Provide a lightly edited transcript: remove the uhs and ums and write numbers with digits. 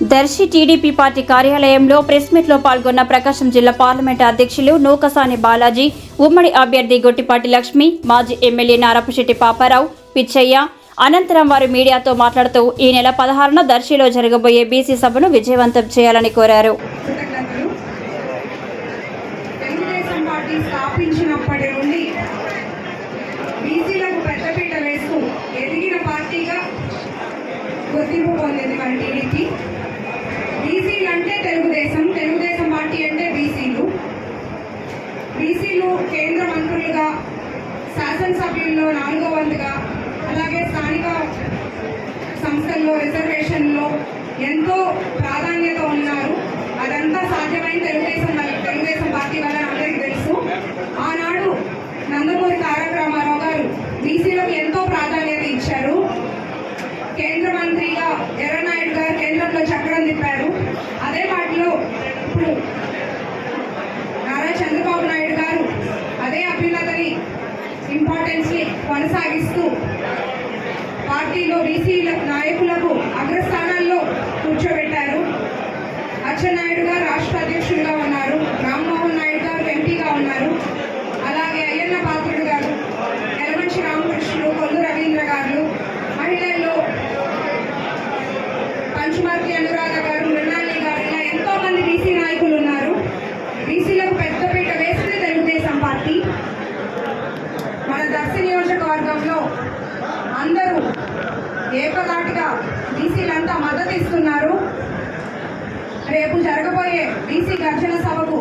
Darsi TDP party కార్యాలయంలో press మీట్లో పాల్గొన్న ప్రకాశం జిల్లా పార్లమెంటు అధ్యక్షులు నూకసాని బాలాజీ, ఉమ్మడి అభ్యర్థి గొట్టిపాటి లక్ష్మి, మాజీ ఎమ్మెల్యే నారపుశెట్టి పాపారావు, పిచ్చయ్య. అనంతరం వారు మీడియాతో మాట్లాడుతూ ఈ నెల 16న దర్శిలో జరగబోయే బీసీ సభను విజయవంతం చేయాలని కోరారు. స్థాపించినప్పటి నుండి బీసీలకు పెద్దపీట వేస్తూ ఎదిగిన పార్టీగా గుర్తింపు పొందింది మన టీడీపీ. బీసీలు అంటే తెలుగుదేశం పార్టీ అంటే బీసీలు కేంద్ర మంత్రులుగా, శాసనసభ్యుల్లో 4వ వంతుగా, అలాగే స్థానిక సంస్థల్లో రిజర్వేషన్లో ఎంతో ప్రాధాన్యత ఉన్నారు. అదంతా సాధ్యమైన తెలుగుదేశం పార్టీ వల్ల అందరికీ తెలుసు. ఆనాడు నందమూరి తారక రామారావు గారు బీసీలకు ఎంతో ప్రాధాన్యత ఇచ్చారు. కేంద్ర మంత్రిగా ఎర్రనాయుడు గారు కేంద్రంలో చక్రం తిప్పారు. అదే పార్టీలో ఇప్పుడు నారా చంద్రబాబు నాయుడు గారు అదే అభ్యున్నతని ఇంపార్టెన్స్ ని కొనసాగిస్తూ పార్టీలో బీసీ నాయకులకు అగ్రస్థానాల్లో కూర్చోబెట్టారు. అచ్చెన్నాయుడు గారు రాష్ట్ర అధ్యక్షుడిగా ఉన్నారు. రామ్మోహన్ నాయుడు గారు ఎంపీగా ఉన్నారు. అలాగే అయ్యన్న పాత్రుడు గారు, ఎలమంచి రామకృష్ణుడు, కొల్లు రవీంద్ర గారు, మహిళల్లో పంచుమర్తి అనురాధ గారు, మృణాలి గారు, ఇలా ఎంతో మంది బీసీ నాయకులు ఉన్నారు. బీసీలకు పెద్దపీట వేస్తే తెలుగుదేశం పార్టీ. మన దర్శి నియోజకవర్గంలో అందరూ ఏకదాటిగా బీసీలంతా మద్దతు ఇస్తున్నారు. రేపు జరగబోయే బీసీ గర్జన సభకు